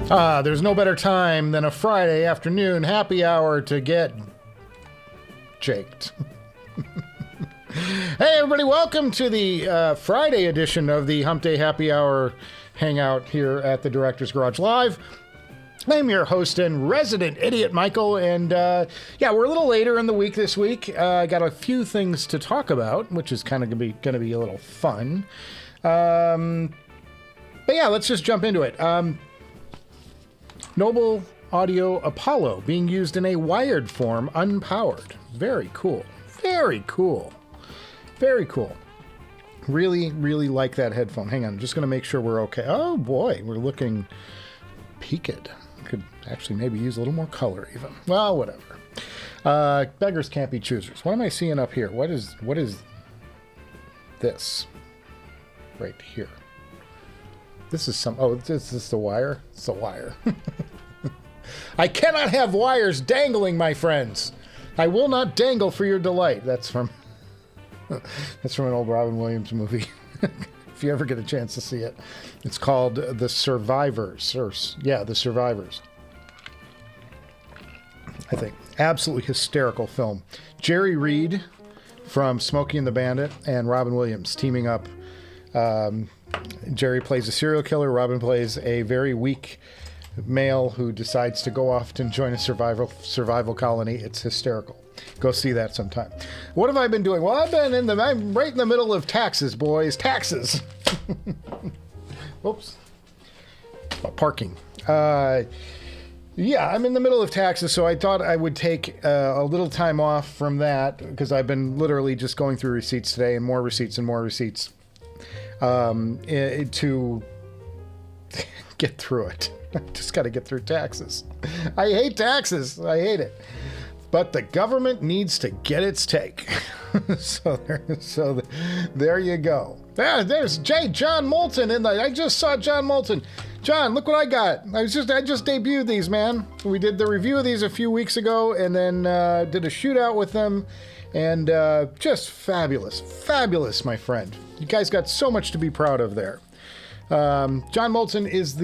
There's no better time than a Friday afternoon happy hour to get jaked. Hey, everybody, welcome to the Friday edition of the Hump Day Happy Hour Hangout here at the Directors Garage Live. I'm your host and resident idiot, Michael, and yeah, we're a little later in the week this week. I got a few things to talk about, which is kind of going to be a little fun. But yeah, let's just jump into it. Noble Audio Apollo being used in a wired form, unpowered. Very cool. Very cool. Very cool. Really, really like that headphone. Hang on, I'm just going to make sure we're okay. Oh boy, we're looking peaked. Could actually maybe use a little more color even. Well, whatever. Beggars can't be choosers. What am I seeing up here? What is this right here? This is some, oh, is this the wire? It's the wire. I cannot have wires dangling, my friends. I will not dangle for your delight. That's from an old Robin Williams movie. If you ever get a chance to see it. It's called The Survivors. The Survivors. I think. Absolutely hysterical film. Jerry Reed from Smokey and the Bandit and Robin Williams teaming up. Jerry plays a serial killer. Robin plays a very weak male who decides to go off and join a survival colony. It's hysterical. Go see that sometime. What have I been doing? Well, I'm right in the middle of taxes, boys. Taxes. Oops. Parking. Yeah, I'm in the middle of taxes, so I thought I would take a little time off from that because I've been literally just going through receipts today and more receipts to get through it. I just got to get through taxes. I hate taxes. I hate it. But the government needs to get its take. so there you go. There's John Moulton I just saw John Moulton. John, look what I got. I just debuted these, man. We did the review of these a few weeks ago and then did a shootout with them. And just fabulous. Fabulous, my friend. You guys got so much to be proud of there. John Moulton is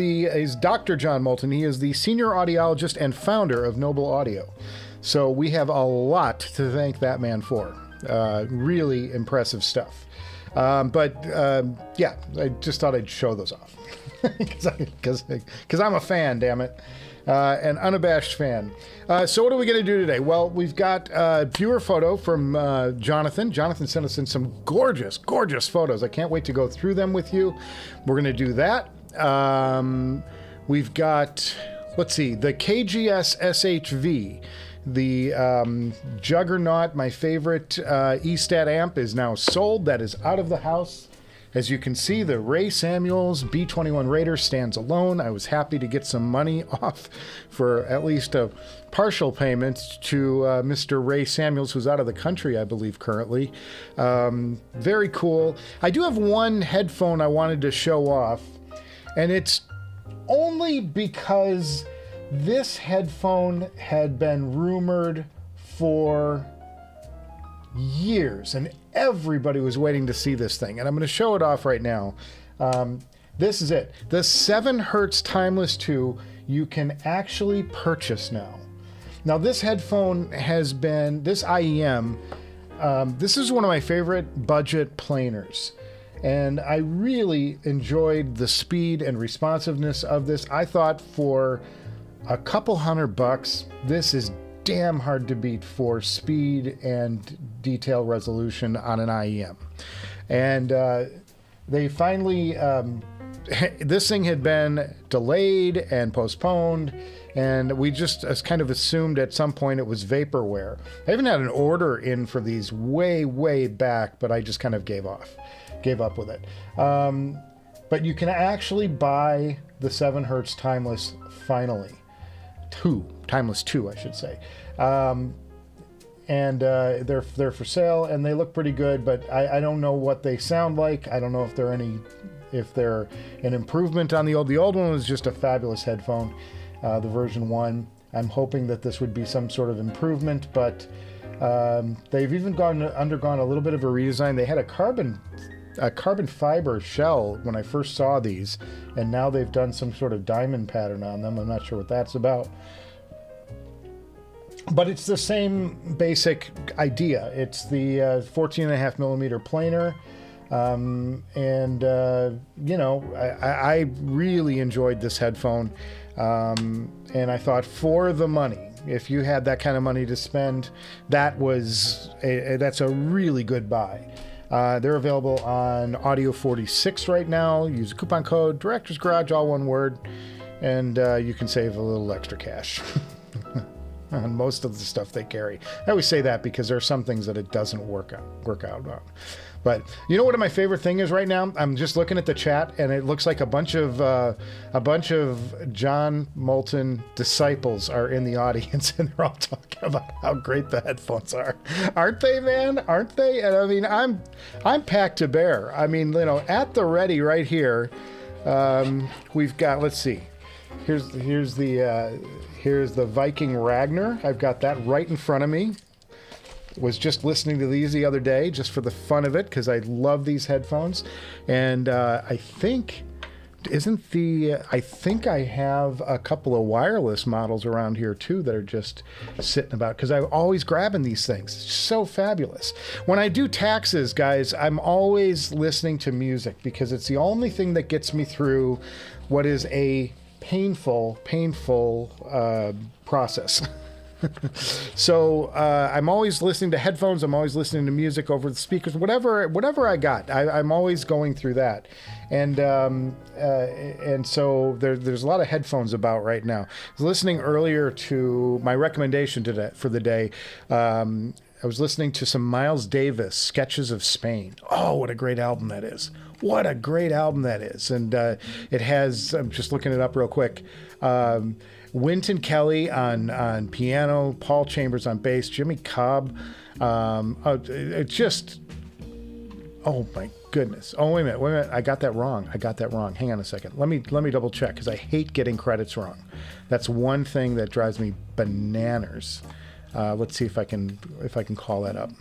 Dr. John Moulton. He is the senior audiologist and founder of Noble Audio. So we have a lot to thank that man for. Really impressive stuff. Yeah, I just thought I'd show those off. Because I'm a fan, damn it. An unabashed fan. So what are we going to do today? Well, we've got a viewer photo from Jonathan. Jonathan sent us in some gorgeous, gorgeous photos. I can't wait to go through them with you. We're going to do that. We've got, let's see, the KGSSHV. The Juggernaut, my favorite E-Stat amp, is now sold. That is out of the house. As you can see, the Ray Samuels B21 Raider stands alone. I was happy to get some money off for at least a partial payment to Mr. Ray Samuels, who's out of the country, I believe, currently. Very cool. I do have one headphone I wanted to show off, and it's only because this headphone had been rumored for years, and everybody was waiting to see this thing. And I'm going to show it off right now. This is it. The 7 Hertz Timeless 2 you can actually purchase now. Now, this headphone has been, this IEM, this is one of my favorite budget planers. And I really enjoyed the speed and responsiveness of this. I thought for a couple $100, this is damn hard to beat for speed and detail resolution on an IEM. And they finally, this thing had been delayed and postponed, and we just kind of assumed at some point it was vaporware. I even had an order in for these way back, but I just kind of gave up with it. But you can actually buy the 7 Hertz Timeless finally. Timeless 2, I should say. And they're for sale, and they look pretty good, but I don't know what they sound like. I don't know if they're an improvement on the old. The old one was just a fabulous headphone, the version 1. I'm hoping that this would be some sort of improvement, but they've even undergone a little bit of a redesign. They had a carbon a carbon fiber shell when I first saw these, and now they've done some sort of diamond pattern on them. I'm not sure what that's about. But it's the same basic idea. It's the 14.5 millimeter planar. You know, I really enjoyed this headphone. And I thought, for the money, if you had that kind of money to spend, that's a really good buy. They're available on Audio 46 right now. Use a coupon code Directors Garage, all one word, and you can save a little extra cash on most of the stuff they carry. I always say that because there are some things that it doesn't work out on. But you know what my favorite thing is right now? I'm just looking at the chat, and it looks like a bunch of John Moulton disciples are in the audience, and they're all talking about how great the headphones are. Aren't they, man? Aren't they? And I mean, I'm packed to bear. I mean, you know, at the ready right here, we've got. Let's see. Here's the Viking Ragnar. I've got that right in front of me. Was just listening to these the other day just for the fun of it, because I love these headphones. And I think I have a couple of wireless models around here too that are just sitting about, because I'm always grabbing these things. It's so fabulous. When I do taxes, guys, I'm always listening to music because it's the only thing that gets me through what is a painful process. So I'm always listening to headphones. I'm always listening to music over the speakers, whatever I got. I'm always going through that, and so there's a lot of headphones about right now. I was listening earlier to my recommendation for the day. I was listening to some Miles Davis, Sketches of Spain. Oh, what a great album that is. What a great album that is. And it has, I'm just looking it up real quick, Wynton Kelly on piano, Paul Chambers on bass, Jimmy Cobb. It just, oh my goodness. Oh, wait a minute. I got that wrong. Hang on a second. Let me double check, because I hate getting credits wrong. That's one thing that drives me bananas. Let's see if I can call that up.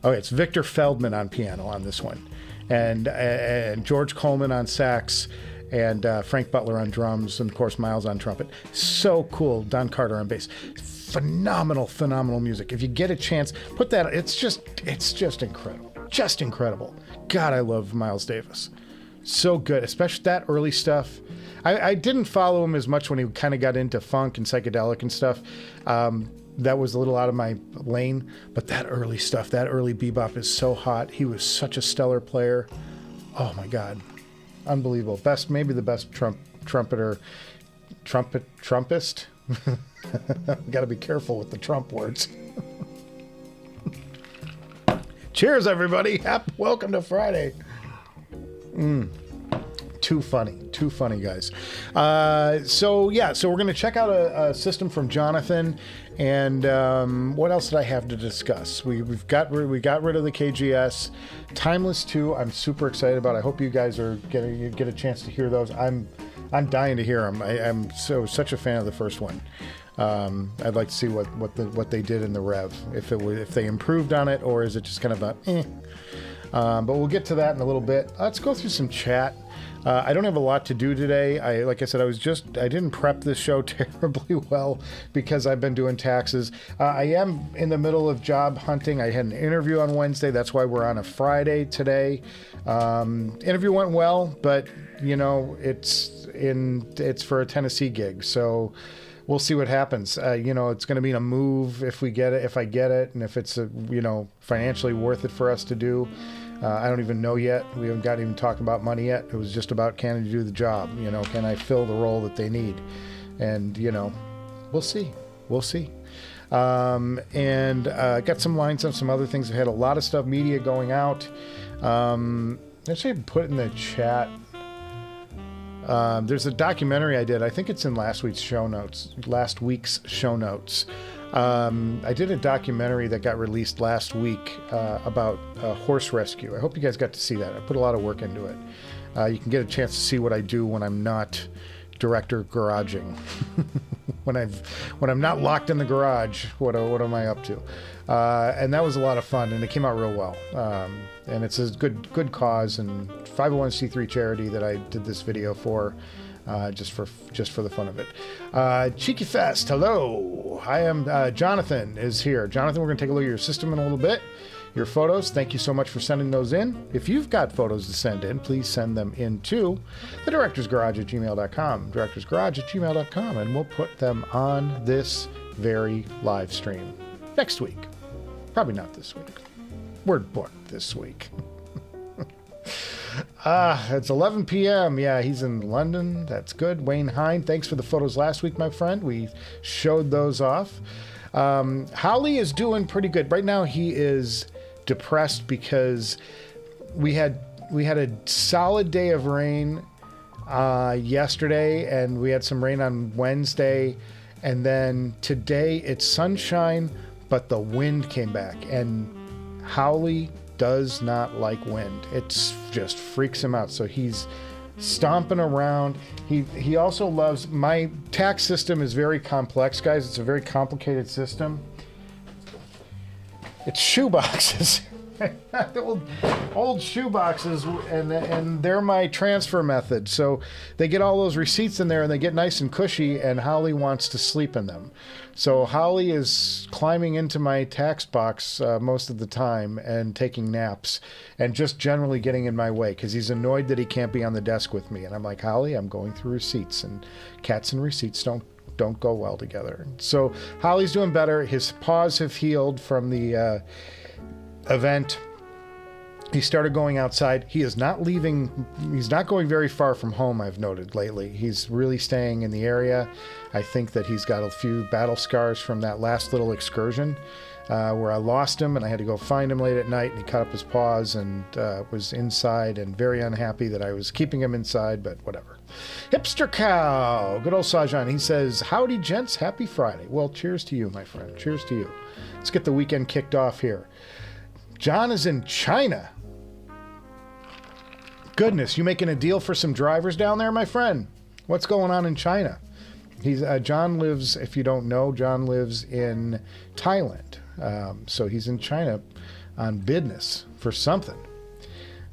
Oh, it's Victor Feldman on piano on this one, and George Coleman on sax, and Frank Butler on drums, and of course Miles on trumpet. So cool. Don Carter on bass. Phenomenal music. If you get a chance, put that. It's just incredible. God, I love Miles Davis. So good, especially that early stuff. I didn't follow him as much when he kind of got into funk and psychedelic and stuff. That was a little out of my lane, but that early stuff, that early bebop is so hot. He was such a stellar player. Oh my God. Unbelievable. Maybe the best trumpist. Got to be careful with the Trump words. Cheers, everybody. Welcome to Friday. Too funny, guys. So we're going to check out a system from Jonathan. And what else did I have to discuss? We got rid of the KGS. Timeless 2, I'm super excited about. I hope you guys are get a chance to hear those. I'm dying to hear them. I'm such a fan of the first one. I'd like to see what they did in the Rev. If they improved on it, or is it just kind of a eh. But we'll get to that in a little bit. Let's go through some chat. I don't have a lot to do today. Like I said, I didn't prep this show terribly well because I've been doing taxes. I am in the middle of job hunting. I had an interview on Wednesday. That's why we're on a Friday today. Interview went well, but you know, it's for a Tennessee gig. So we'll see what happens. It's going to be a move if I get it, and if it's financially worth it for us to do. I don't even know yet. We haven't got even talked about money yet. It was just about, can I do the job? Can I fill the role that they need? And we'll see. And got some lines on some other things. I've had a lot of stuff, media going out. Actually, put in the chat. There's a documentary I did. I think it's in last week's show notes. I did a documentary that got released last week about horse rescue. I hope you guys got to see that. I put a lot of work into it. You can get a chance to see what I do when I'm not director garaging. when I'm not locked in the garage, what am I up to? And that was a lot of fun, and it came out real well. And it's a good cause and 501c3 charity that I did this video for, just for the fun of it. Cheeky Fest, hello. I am Jonathan is here. Jonathan, we're gonna take a look at your system in a little bit. Your photos, thank you so much for sending those in. If you've got photos to send in, please send them in to the directorsgarage@gmail.com, directorsgarage@gmail.com, and we'll put them on this very live stream next week. Probably not this week. We're booked this week. It's 11 p.m. Yeah, he's in London. That's good. Wayne Hine, thanks for the photos last week, my friend. We showed those off. Holly is doing pretty good. Right now he is depressed because we had a solid day of rain yesterday, and we had some rain on Wednesday, and then today it's sunshine, but the wind came back, and Howley does not like wind. It just freaks him out, so he's stomping around. He also loves my tax system. Is very complex, guys. It's a very complicated system. It's shoe boxes. old shoe boxes, and they're my transfer method. So they get all those receipts in there, and they get nice and cushy, and Holly wants to sleep in them. So Holly is climbing into my tax box most of the time and taking naps and just generally getting in my way because he's annoyed that he can't be on the desk with me. And I'm like, Holly, I'm going through receipts, and cats and receipts don't go well together. So Holly's doing better. His paws have healed from the event. He started going outside. He is not leaving. He's not going very far from home, I've noted lately. He's really staying in the area. I think that he's got a few battle scars from that last little excursion where I lost him and I had to go find him late at night, and he cut up his paws and was inside and very unhappy that I was keeping him inside, but whatever. Hipster Cow, good old Sajan. He says, howdy gents, happy Friday. Well, cheers to you, my friend. Cheers to you. Let's get the weekend kicked off here. John is in China. Goodness, you making a deal for some drivers down there, my friend? What's going on in China? John lives, if you don't know, John lives in Thailand. So he's in China on business for something.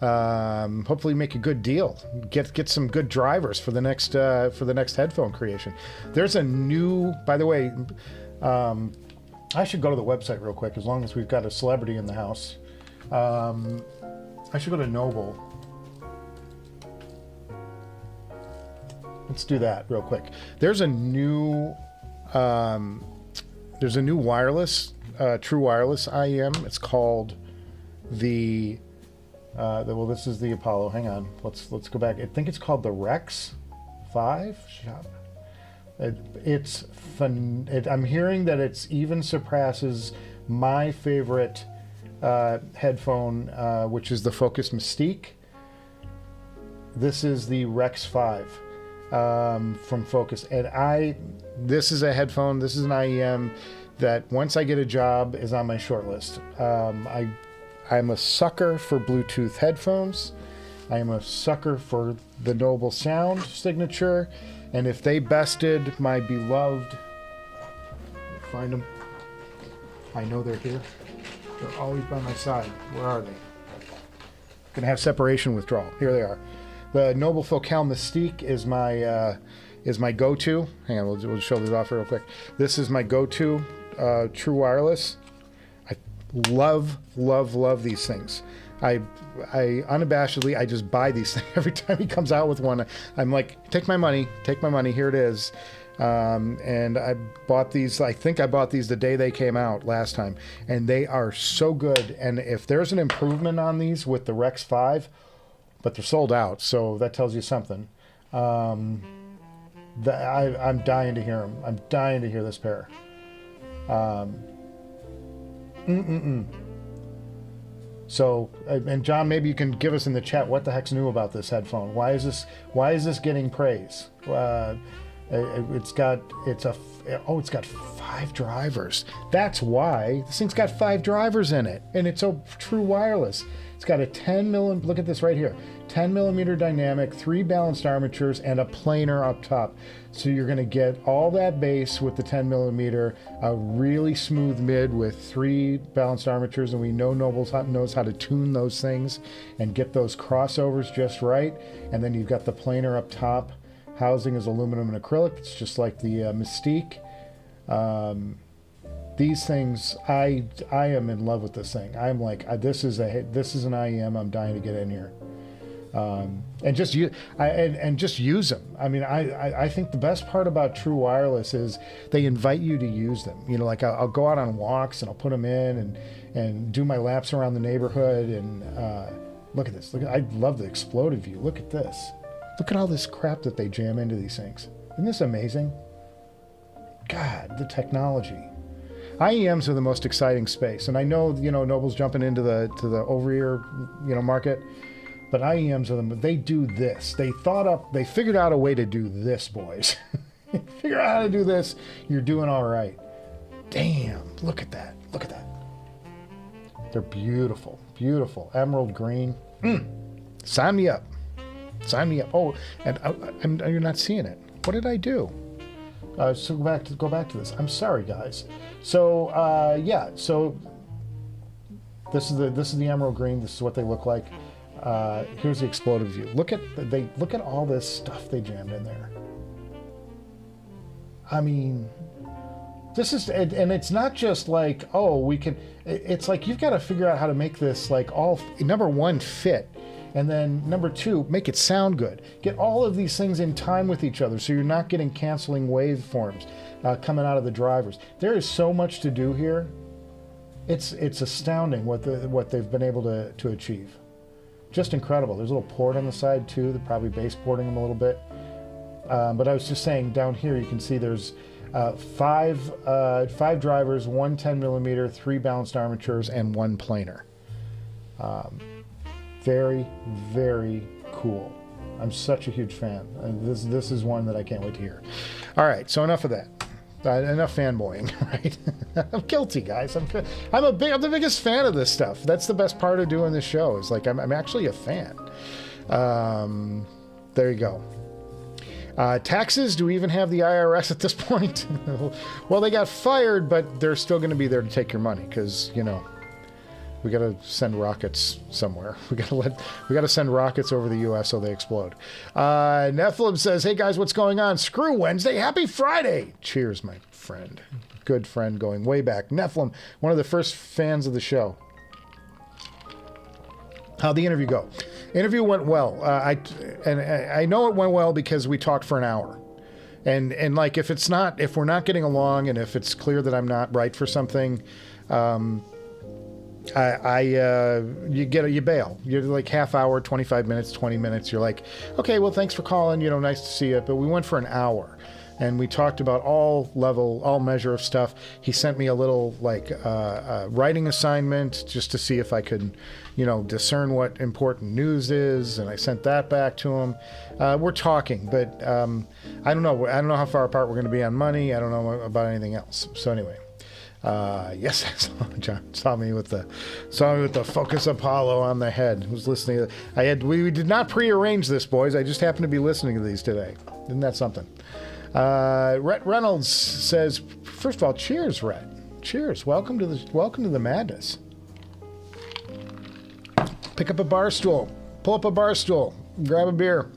Hopefully make a good deal. Get some good drivers for the next headphone creation. There's a new, by the way, I should go to the website real quick as long as we've got a celebrity in the house. I should go to Noble. Let's do that real quick. There's a new wireless, true wireless IEM. It's called well, this is the Apollo. Hang on. Let's go back. I think it's called the Rex 5 shop. It's fun. I'm hearing that it's even surpasses my favorite headphone, which is the FoKus Mystique. This is the Rex 5 from FoKus, and this is a headphone. This is an IEM that once I get a job is on my short list. I'm a sucker for Bluetooth headphones. I am a sucker for the Noble sound signature. And if they bested my beloved, find them. I know they're here. They're always by my side. Where are they? Gonna have separation withdrawal. Here they are. The Noble Focal Mystique is my go-to. Hang on, we'll show this off real quick. This is my go-to true wireless. I love these things. I unabashedly, I just buy these things every time he comes out with one. I'm like, take my money, here it is. And I bought these, I think I bought these the day they came out last time, and they are so good. And if there's an improvement on these with the Rex 5, but they're sold out, so that tells you something. I'm dying to hear them. I'm dying to hear this pair. So, and John, maybe you can give us in the chat what the heck's new about this headphone. Why is this getting praise? It's got 5 drivers. That's why this thing's got 5 drivers in it, and it's a true wireless. It's got a 10 millimeter. Look at this right here, 10 millimeter dynamic, 3 balanced armatures, and a planar up top. So you're going to get all that bass with the 10 millimeter, a really smooth mid with 3 balanced armatures, and we know Noble knows how to tune those things and get those crossovers just right. And then you've got the planar up top. Housing is aluminum and acrylic. It's just like the Mystique. These things, I am in love with this thing. I'm like, this is an IEM. I'm dying to get in here, and just use them. I mean, I think the best part about True Wireless is they invite you to use them. You know, like I'll go out on walks and I'll put them in and do my laps around the neighborhood. And look at this. I love the exploded view. Look at this. Look at all this crap that they jam into these things. Isn't this amazing? God, the technology. IEMs are the most exciting space, and I know, you know, Noble's jumping into the over-ear, you know, market, but IEMs are they do this. They figured out a way to do this, boys. Figure out how to do this, you're doing all right. Damn, look at that. Look at that. They're beautiful, beautiful. Emerald green. Sign me up. Sign me up. Oh, and you're not seeing it. What did I do? So go back to this. I'm sorry, guys. So yeah. So this is the emerald green. This is what they look like. Here's the exploded view. Look at all this stuff they jammed in there. I mean, this is, and it's not just like, oh, we can. It's like you've got to figure out how to make this like all, number one, fit. And then number two, make it sound good. Get all of these things in time with each other so you're not getting canceling waveforms coming out of the drivers. There is so much to do here. It's astounding what they've been able to achieve. Just incredible. There's a little port on the side too. They're probably base porting them a little bit. But I was just saying, down here you can see there's five drivers, 1 10 millimeter, 3 balanced armatures, and 1 planar. Very, very cool. I'm such a huge fan. This is one that I can't wait to hear. All right, so enough of that. Enough fanboying, right? I'm guilty, guys. I'm the biggest fan of this stuff. That's the best part of doing this show. Is like I'm actually a fan. There you go. Taxes, do we even have the IRS at this point? Well, they got fired, but they're still going to be there to take your money because, you know, we got to send rockets somewhere. We got to send rockets over the U.S. so they explode. Nephilim says, hey guys, what's going on? Screw Wednesday. Happy Friday. Cheers, my friend. Good friend going way back. Nephilim, one of the first fans of the show. How'd the interview go? Interview went well. I know it went well because we talked for an hour. And like if we're not getting along and if it's clear that I'm not right for something, you bail. You're like half hour, 25 minutes, 20 minutes. You're like, okay, well, thanks for calling. You know, nice to see you. But we went for an hour and we talked about all measure of stuff. He sent me a little like writing assignment just to see if I could, you know, discern what important news is. And I sent that back to him. We're talking, but I don't know. I don't know how far apart we're going to be on money. I don't know about anything else. So anyway. Yes, John saw me with the FoKus Apollo on the head. Who's listening? We did not prearrange this, boys. I just happened to be listening to these today. Isn't that something? Rhett Reynolds says, first of all, cheers, Rhett. Cheers. Welcome to the madness. Pick up a bar stool. Pull up a bar stool. Grab a beer.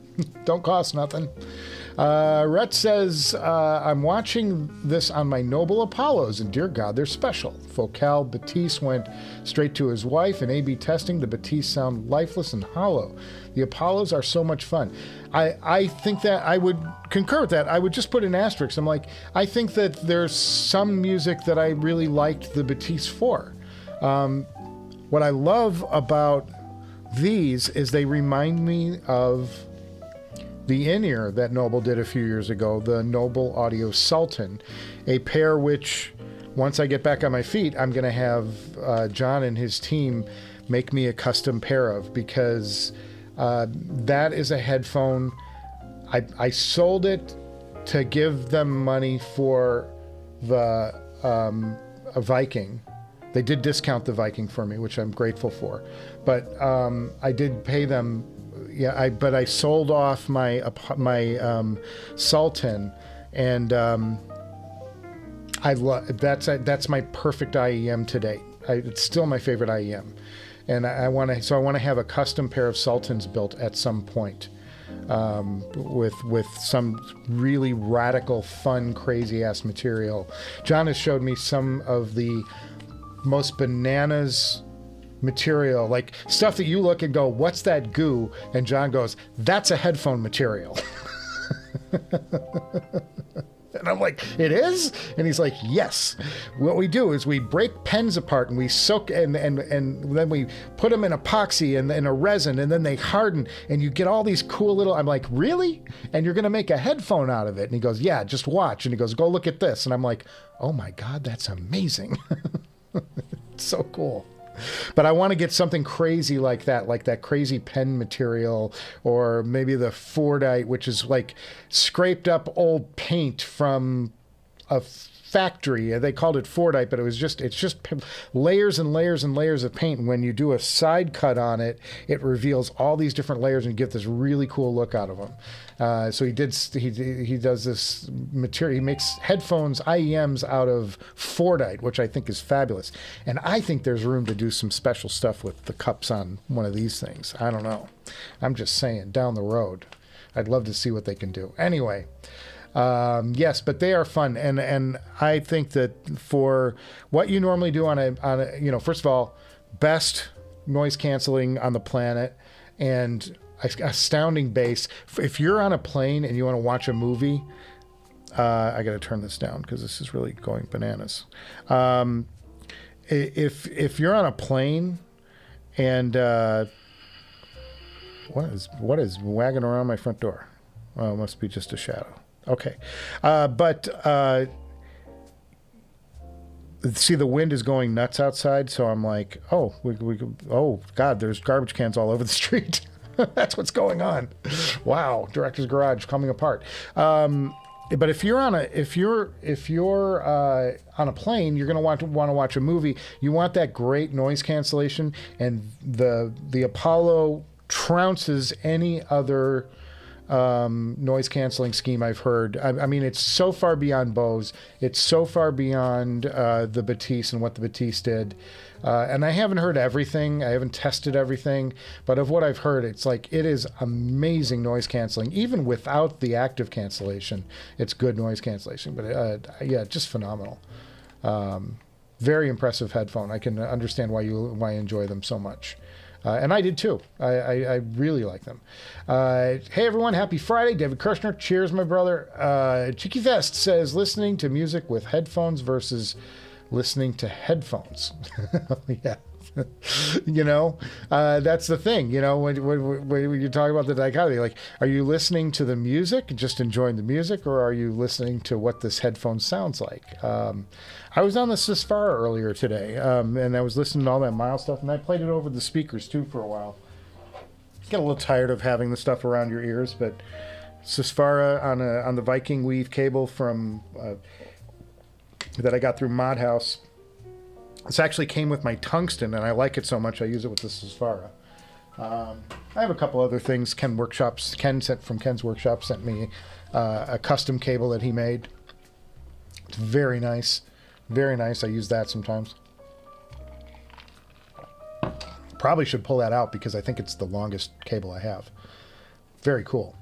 Don't cost nothing. Rhett says, I'm watching this on my Noble Apollos, and dear God, they're special. Focal Batiste went straight to his wife, and A/B testing, the Batiste sound lifeless and hollow. The Apollos are so much fun. I think that I would concur with that. I would just put an asterisk. I'm like, I think that there's some music that I really liked the Batiste for. What I love about these is they remind me of the in-ear that Noble did a few years ago, the Noble Audio Sultan, a pair which, once I get back on my feet, I'm going to have John and his team make me a custom pair of, because that is a headphone. I sold it to give them money for the a Viking. They did discount the Viking for me, which I'm grateful for. But I did pay them yeah, but I sold off my Sultan, and that's my perfect IEM to date. It's still my favorite IEM, and I want to have a custom pair of Sultans built at some point, with some really radical, fun, crazy ass material. John has showed me some of the most bananas material, like stuff that you look and go, what's that goo? And John goes, that's a headphone material. And I'm like, it is? And he's like, yes. What we do is we break pens apart and we soak and then we put them in epoxy and in a resin, and then they harden and you get all these cool little, I'm like, really? And you're going to make a headphone out of it? And he goes, yeah, just watch. And he goes, go look at this. And I'm like, oh my God, that's amazing. It's so cool. But I want to get something crazy like that crazy pen material, or maybe the Fordite, which is like scraped up old paint from a factory. They called it Fordite, but it's just layers and layers and layers of paint. And when you do a side cut on it, it reveals all these different layers and you get this really cool look out of them. So he does this material. He makes headphones, IEMs out of Fordite, which I think is fabulous. And I think there's room to do some special stuff with the cups on one of these things. I don't know. I'm just saying, down the road, I'd love to see what they can do. Anyway, yes, but they are fun. And I think that for what you normally do on a first of all, best noise canceling on the planet, and astounding bass. If you're on a plane and you want to watch a movie, I got to turn this down because this is really going bananas. If you're on a plane and what is wagging around my front door? Oh, it must be just a shadow. Okay, see, the wind is going nuts outside, so I'm like, oh, oh God, there's garbage cans all over the street. That's what's going on. Wow, director's garage coming apart. But if you're on a plane, you're going to want to watch a movie. You want that great noise cancellation, and the Apollo trounces any other noise canceling scheme I've heard. I mean, it's so far beyond Bose. It's so far beyond the Batiste and what the Batiste did. And I haven't heard everything. I haven't tested everything. But of what I've heard, it's like, it is amazing noise canceling. Even without the active cancellation, it's good noise cancellation. But yeah, just phenomenal. Very impressive headphone. I can understand why you enjoy them so much. And I did too. I really like them. Hey everyone, happy Friday. David Kirshner, cheers my brother. Cheeky Fest says, listening to music with headphones versus listening to headphones. Yeah. That's the thing, when you talk about the dichotomy, like, are you listening to the music, just enjoying the music, or are you listening to what this headphone sounds like? I was on the Sapphire earlier today, and I was listening to all that mild stuff, and I played it over the speakers too for a while. Get a little tired of having the stuff around your ears, but Sapphire on the Viking Weave cable from that I got through Mod House. This actually came with my tungsten, and I like it so much I use it with the Sapphire. I have a couple other things. Ken from Ken's Workshop sent me a custom cable that he made. It's very nice. Very nice. I use that sometimes. Probably should pull that out because I think it's the longest cable I have. Very cool.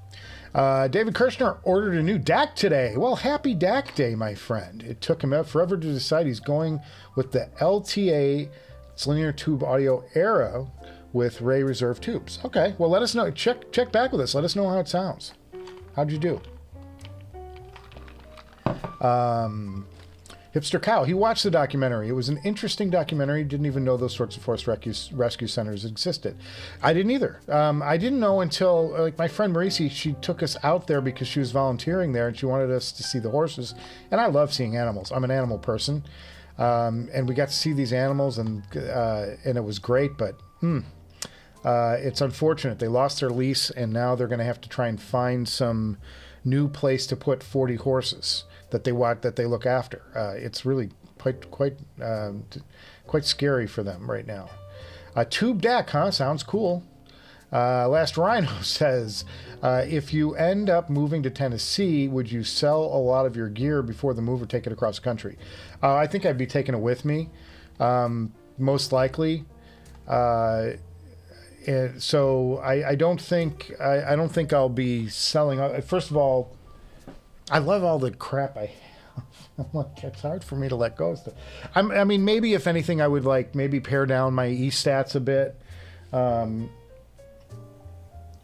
David Kirshner ordered a new DAC today. Well, happy DAC day, my friend. It took him forever to decide he's going with the LTA, it's linear tube audio era, with Ray Reserve tubes. Okay, well, let us know. Check back with us. Let us know how it sounds. How'd you do? Hipster Cow, he watched the documentary. It was an interesting documentary. Didn't even know those sorts of forced rescue centers existed. I didn't either. I didn't know until, like, my friend Marisi, she took us out there because she was volunteering there and she wanted us to see the horses. And I love seeing animals. I'm an animal person. And we got to see these animals, and it was great, but it's unfortunate. They lost their lease, and now they're going to have to try and find some new place to put 40 horses that they look after. It's really quite scary for them right now. Tube DAC, huh? Sounds cool. Last Rhino says, if you end up moving to Tennessee, would you sell a lot of your gear before the move or take it across the country? I think I'd be taking it with me, most likely. And so I don't think I'll be selling. First of all, I love all the crap I have. It's hard for me to let go of stuff. I mean, maybe if anything, I would like maybe pare down my e-stats a bit.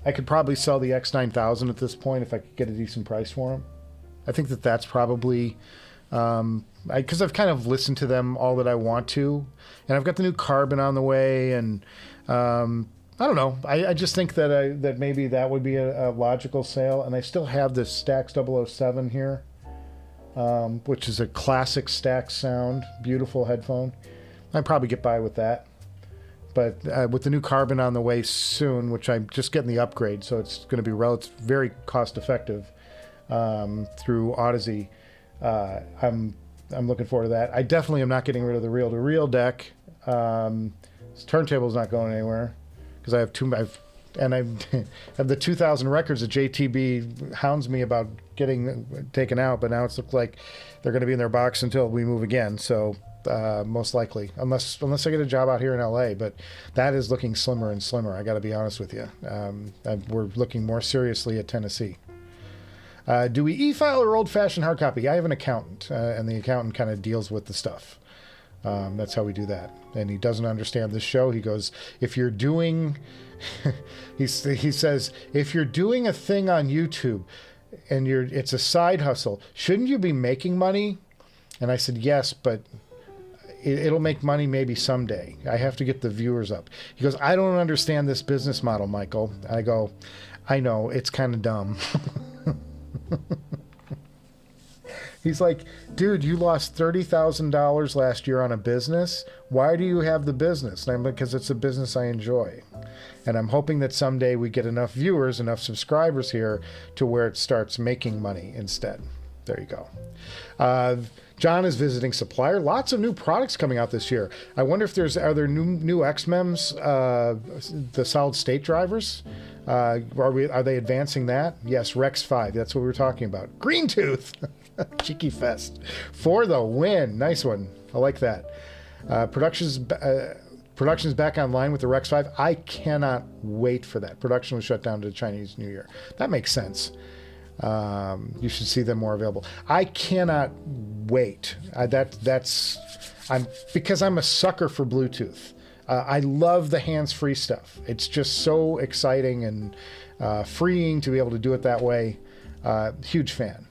I could probably sell the X9000 at this point if I could get a decent price for them. I think that's probably because I've kind of listened to them all that I want to, and I've got the new Carbon on the way, and I don't know. I just think that that maybe that would be a logical sale, and I still have the Stax 007 here, which is a classic Stax sound, beautiful headphone. I'd probably get by with that. But with the new Carbon on the way soon, which I'm just getting the upgrade, so it's going to be very cost effective through Audeze. I'm looking forward to that. I definitely am not getting rid of the reel-to-reel deck. This turntable's not going anywhere because I have I have the 2,000 records that JTB hounds me about getting taken out, but now it's looked like they're going to be in their box until we move again. So. Most likely, unless I get a job out here in LA, but that is looking slimmer and slimmer. I got to be honest with you. We're looking more seriously at Tennessee. Do we e-file or old-fashioned hard copy? I have an accountant, and the accountant kind of deals with the stuff. That's how we do that. And he doesn't understand this show. He goes, if you're doing, he says, if you're doing a thing on YouTube and it's a side hustle, shouldn't you be making money? And I said, yes, but it'll make money maybe someday. I have to get the viewers up. He goes, I don't understand this business model, Michael. I go, I know, it's kind of dumb. He's like, dude, you lost $30,000 last year on a business. Why do you have the business? And I'm like, because it's a business I enjoy. And I'm hoping that someday we get enough viewers, enough subscribers here to where it starts making money instead. There you go. John is visiting Supplier. Lots of new products coming out this year. I wonder if are there new XMEMs, the solid state drivers? Are they advancing that? Yes, Rex 5. That's what we were talking about. Green Tooth. Cheeky Fest. For the win. Nice one. I like that. Production's back online with the Rex 5. I cannot wait for that. Production was shut down to the Chinese New Year. That makes sense. You should see them more available. I cannot wait. Because I'm a sucker for Bluetooth. I love the hands-free stuff. It's just so exciting and freeing to be able to do it that way. Huge fan.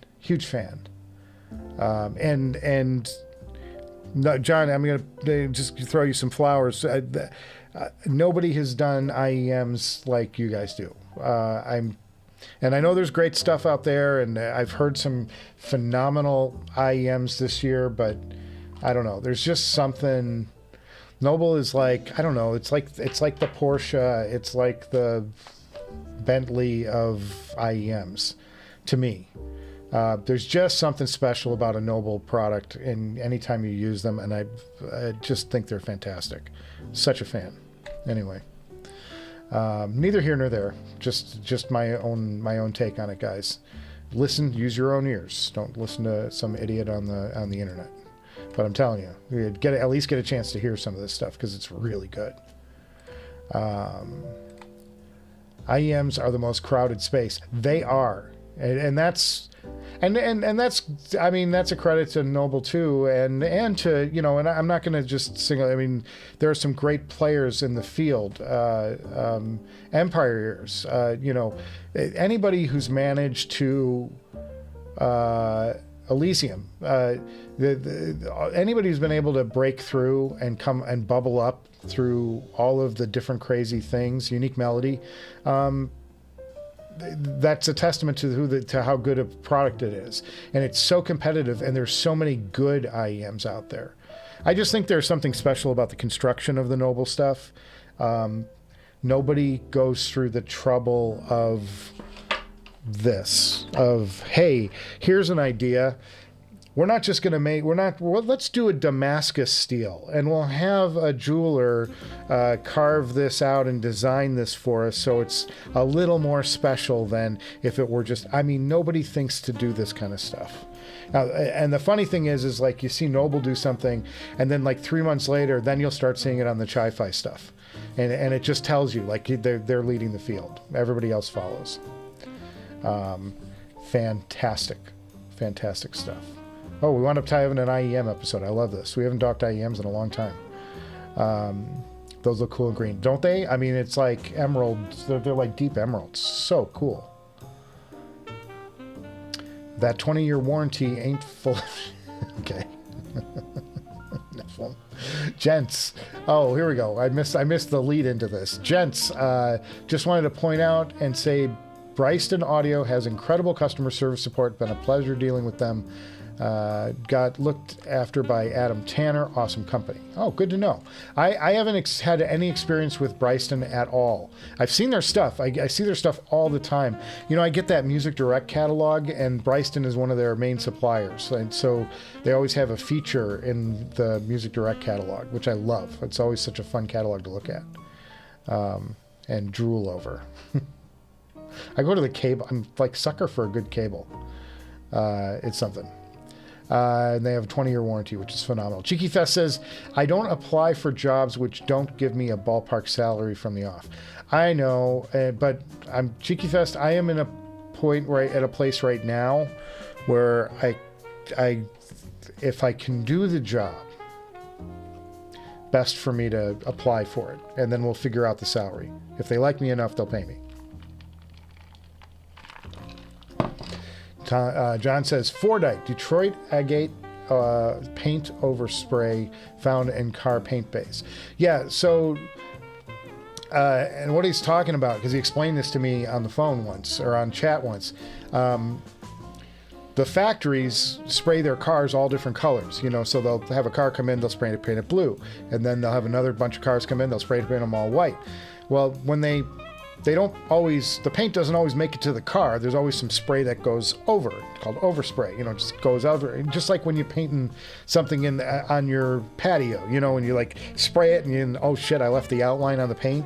No, John, I'm going to just throw you some flowers. Nobody has done IEMs like you guys do. And I know there's great stuff out there, and I've heard some phenomenal IEMs this year, but I don't know. There's just something. Noble is like, I don't know. It's like the Porsche. It's like the Bentley of IEMs to me. There's just something special about a Noble product, and anytime you use them, and I just think they're fantastic. Such a fan. Anyway. Neither here nor there. Just my own take on it, guys. Use your own ears. Don't listen to some idiot on the internet. But I'm telling you, you'd at least get a chance to hear some of this stuff because it's really good. IEMs are the most crowded space. They are, and that's. And that's, I mean, that's a credit to Noble too, and to, you know, and I'm not going to just single. I mean, there are some great players in the field. Empire Ears, you know, anybody who's managed to Elysium, anybody who's been able to break through and come and bubble up through all of the different crazy things, Unique Melody. That's a testament to how good a product it is. And it's so competitive, and there's so many good IEMs out there. I just think there's something special about the construction of the Noble stuff. Nobody goes through the trouble of this, of, hey, here's an idea. we're not just going to make, well, let's do a Damascus steel, and we'll have a jeweler carve this out and design this for us so it's a little more special than if it were just, I mean, nobody thinks to do this kind of stuff. And the funny thing is like you see Noble do something, and then like 3 months later, then you'll start seeing it on the Chi-Fi stuff. And it just tells you, like, they're leading the field. Everybody else follows. Fantastic stuff. Oh, we wound up having an IEM episode. I love this. We haven't docked IEMs in a long time. Those look cool and green, don't they? I mean, it's like emeralds. They're like deep emeralds. So cool. That 20-year warranty ain't full. Okay. Gents. Oh, here we go. I missed the lead into this. Gents, just wanted to point out and say Bryston Audio has incredible customer service support. Been a pleasure dealing with them. Got looked after by Adam Tanner. Awesome company. Oh, good to know. I haven't had any experience with Bryston at all. I've seen their stuff. I see their stuff all the time. You know, I get that Music Direct catalog, and Bryston is one of their main suppliers. And so they always have a feature in the Music Direct catalog, which I love. It's always such a fun catalog to look at and drool over. I go to the cable. I'm like sucker for a good cable. It's something. And they have a 20-year warranty, which is phenomenal. Cheeky Fest says, I don't apply for jobs which don't give me a ballpark salary from the off. I know, but I'm Cheeky Fest. I am in a point at a place right now where I if I can do the job, best for me to apply for it, and then we'll figure out the salary. If they like me enough, they'll pay me. John says, Fordite, Detroit agate paint overspray found in car paint base. Yeah, so, and what he's talking about, because he explained this to me on the phone once, or on chat once, the factories spray their cars all different colors, you know, so they'll have a car come in, they'll spray it, paint it blue, and then they'll have another bunch of cars come in, they'll spray it, paint them all white. Well, when they don't always, the paint doesn't always make it to the car. There's always some spray that goes over, called overspray, you know, just goes over. Just like when you're painting something on your patio, you know, when you like spray it and oh shit, I left the outline on the paint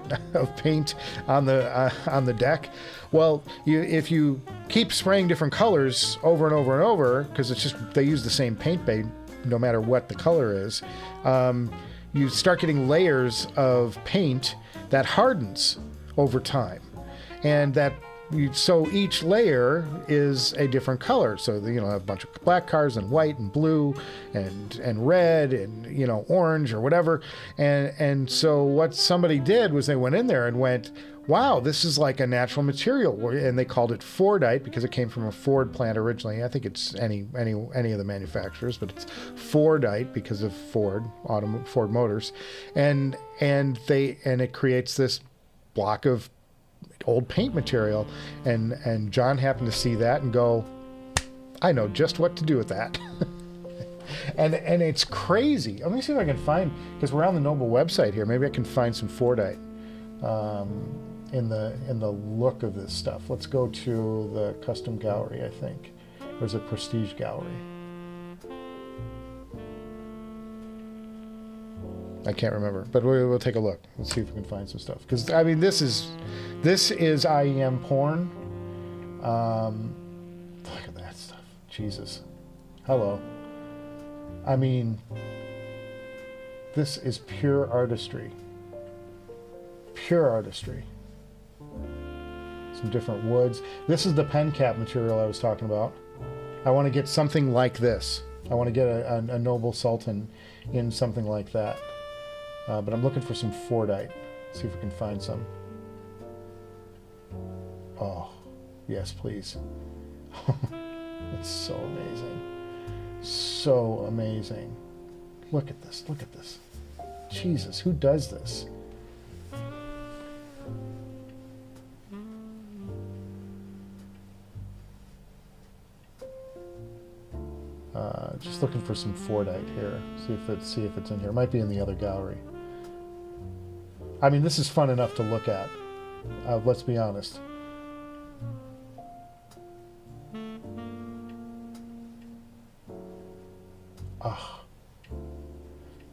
on the deck. Well, if you keep spraying different colors over and over and over, because it's just, they use the same paint base no matter what the color is, you start getting layers of paint that hardens over time, and so each layer is a different color. So you know, have a bunch of black cars and white and blue and red and, you know, orange or whatever. And so what somebody did was they went in there and went, wow, this is like a natural material, and they called it Fordite because it came from a Ford plant originally. I think it's any of the manufacturers, but it's Fordite because of Ford Motors, and it creates this block of old paint material, and John happened to see that and go, I know just what to do with that. and it's crazy. Let me see if I can find, because we're on the Noble website here, maybe I can find some Fordite in the look of this stuff. Let's go to the custom gallery, I think, or is it Prestige Gallery? I can't remember, but we'll take a look. Let's see if we can find some stuff. Because I mean, this is IEM porn. Look at that stuff. Jesus. Hello. I mean, this is pure artistry. Pure artistry. Some different woods. This is the pen cap material I was talking about. I want to get something like this. I want to get a Noble Sultan in something like that. But I'm looking for some Fordite. See if we can find some. Oh, yes, please. It's so amazing. So amazing. Look at this. Look at this. Jesus, who does this? Just looking for some Fordite here. See if it's in here. It might be in the other gallery. I mean, this is fun enough to look at. Let's be honest. Oh.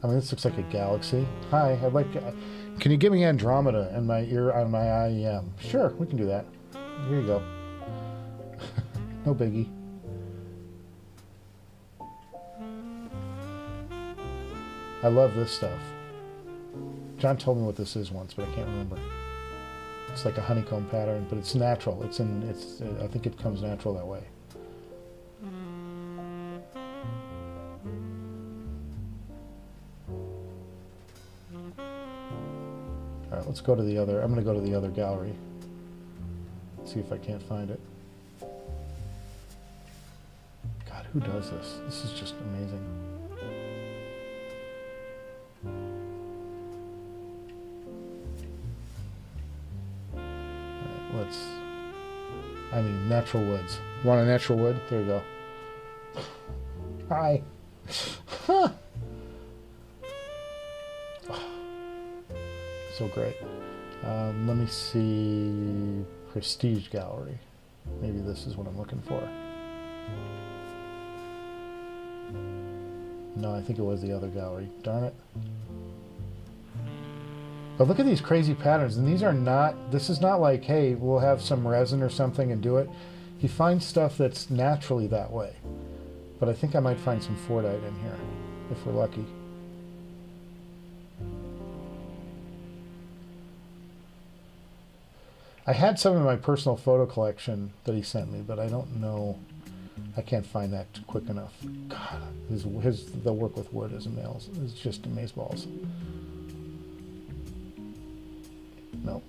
I mean, this looks like a galaxy. Hi, I'd like to... Can you give me Andromeda in my ear on my IEM? Sure, we can do that. Here you go. No biggie. I love this stuff. John told me what this is once, but I can't remember. It's like a honeycomb pattern, but it's natural. I think it comes natural that way. All right, let's go to the other. I'm going to go to the other gallery. See if I can't find it. God, who does this? This is just amazing. I mean, natural woods. Want a natural wood? There you go. Hi. Huh. So great. Let me see. Prestige Gallery. Maybe this is what I'm looking for. No, I think it was the other gallery. Darn it. But look at these crazy patterns, and these are not, this is not like, hey, we'll have some resin or something and do it. He finds stuff that's naturally that way. But I think I might find some Fordite in here, if we're lucky. I had some in my personal photo collection that he sent me, but I don't know, I can't find that quick enough. God, the work with wood is just amazeballs. Nope.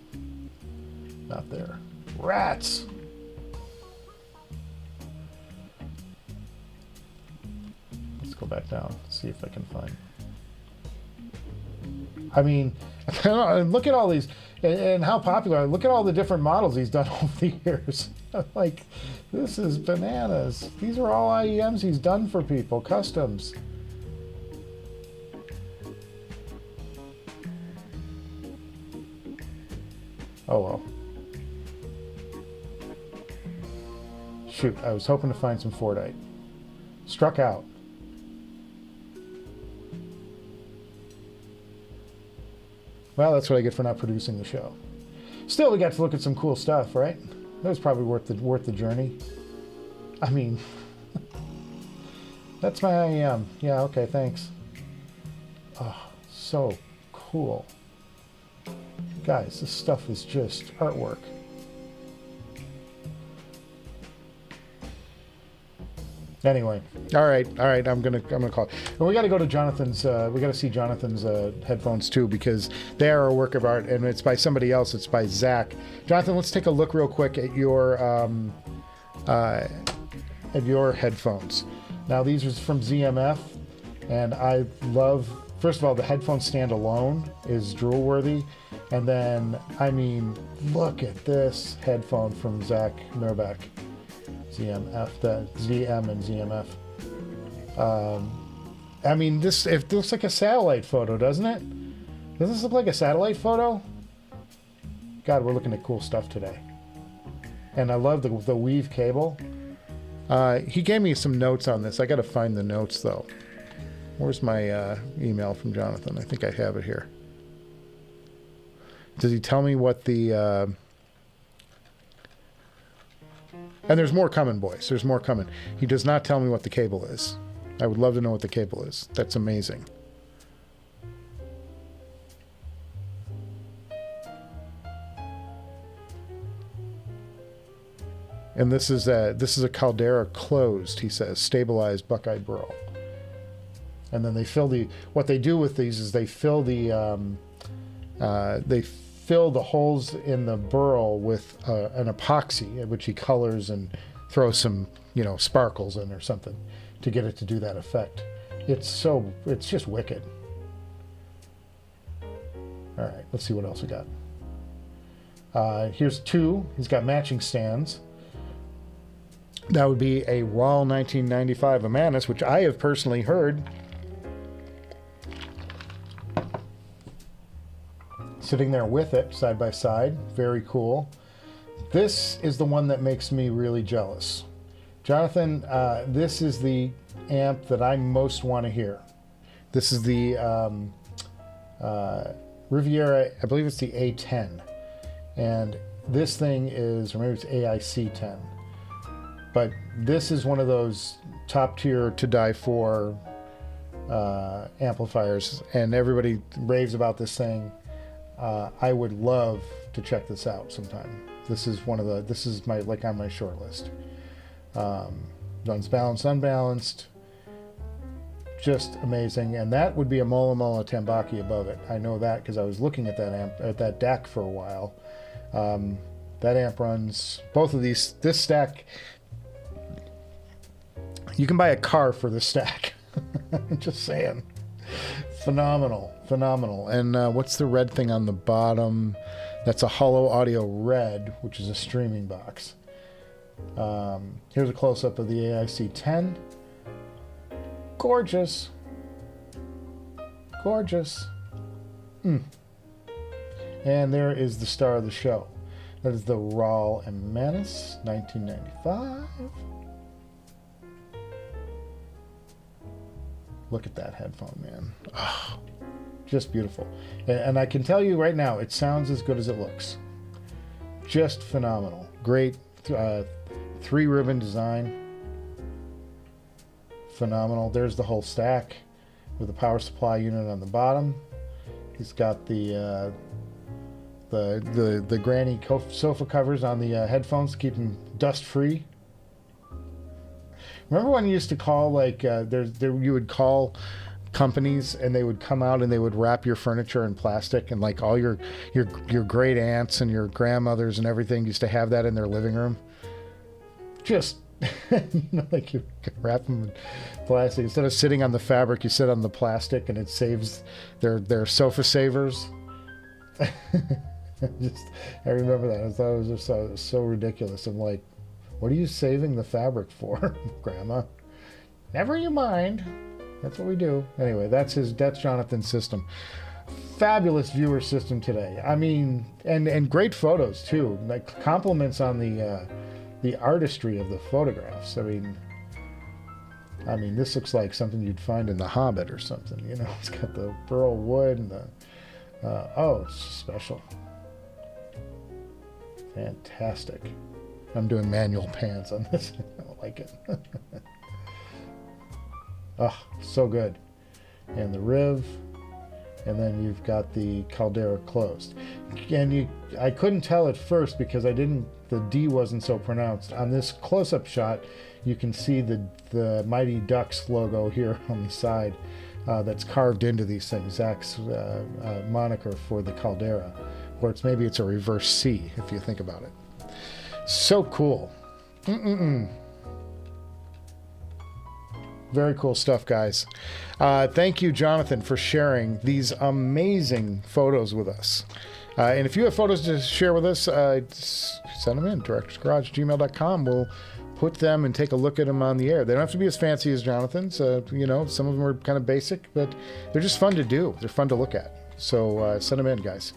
Not there. Rats! Let's go back down, see if I can find. I mean, look at all these, and how popular. Look at all the different models he's done over the years. Like, this is bananas. These are all IEMs he's done for people, customs. Oh well. Shoot, I was hoping to find some Fordite. Struck out. Well, that's what I get for not producing the show. Still, we got to look at some cool stuff, right? That was probably worth the journey. I mean, that's my IEM. Yeah, okay, thanks. Oh, so cool. Guys, this stuff is just artwork. Anyway, all right, I'm gonna call it. And we got to go to Jonathan's. We got to see Jonathan's headphones too, because they are a work of art, and it's by somebody else. It's by Zach. Jonathan, let's take a look real quick at your headphones. Now these are from ZMF, and I love. First of all, the headphone stand alone is drool worthy. And then, I mean, look at this headphone from Zach Mirbeck, ZMF, the ZM and ZMF. I mean, it looks like a satellite photo, doesn't it? Does this look like a satellite photo? God, we're looking at cool stuff today. And I love the weave cable. He gave me some notes on this. I got to find the notes, though. Where's my email from Jonathan? I think I have it here. Does he tell me what the... And there's more coming, boys. There's more coming. He does not tell me what the cable is. I would love to know what the cable is. That's amazing. And this is a Caldera closed, he says, stabilized Buckeye burl. And then they fill what they do with these is they fill the holes in the burl with an epoxy, which he colors and throws some, sparkles in or something to get it to do that effect. It's just wicked. All right, let's see what else we got. Here's two. He's got matching stands. That would be a Rawl 1995 Amanus, which I have personally heard. Sitting there with it, side by side. Very cool. This is the one that makes me really jealous. Jonathan, this is the amp that I most want to hear. This is the Riviera, I believe it's the A10. And this thing is, or maybe it's AIC10. But this is one of those top tier to die for amplifiers, and everybody raves about this thing. I would love to check this out sometime. This is my, like, on my short list. Runs balanced, unbalanced, just amazing. And that would be a Mola Mola Tambaki above it. I know that because I was looking at that amp, at that DAC for a while. That amp runs both of these. This stack, you can buy a car for this stack. Just saying. Phenomenal, phenomenal. And what's the red thing on the bottom? That's a Hollow Audio Red, which is a streaming box. Here's a close-up of the AIC-10. Gorgeous. Gorgeous. And there is the star of the show. That is the Rawl and Manus, 1995. Look at that headphone, man. Oh, just beautiful. And I can tell you right now, it sounds as good as it looks. Just phenomenal. Great 3-ribbon design. Phenomenal. There's the whole stack with the power supply unit on the bottom. He's got the granny sofa covers on the headphones to keep them dust free. Remember when you used to call, like, you would call companies and they would come out and they would wrap your furniture in plastic, and like all your great aunts and your grandmothers and everything used to have that in their living room. Just like you wrap them in plastic instead of sitting on the fabric, you sit on the plastic, and it saves their sofa savers. I remember that. I thought it was just so ridiculous. I'm like, what are you saving the fabric for, Grandma? Never you mind. That's what we do. Anyway, that's Jonathan's system. Fabulous viewer system today. I mean, and great photos too. Like, compliments on the artistry of the photographs. I mean, this looks like something you'd find in The Hobbit or something. You know, it's got the burl wood and the oh, it's special. Fantastic. I'm doing manual pans on this. I don't like it. Oh, so good. And the Riv. And then you've got the Caldera closed. And I couldn't tell at first because the D wasn't so pronounced. On this close-up shot, you can see the Mighty Ducks logo here on the side that's carved into these things. Zach's moniker for the Caldera. Or maybe it's a reverse C, if you think about it. So cool. Very cool stuff, guys. Thank you, Jonathan, for sharing these amazing photos with us. And if you have photos to share with us, send them in, directorsgarage@gmail.com. We'll put them and take a look at them on the air. They don't have to be as fancy as Jonathan's. You know, some of them are kind of basic, but they're just fun to do. They're fun to look at. So send them in, guys.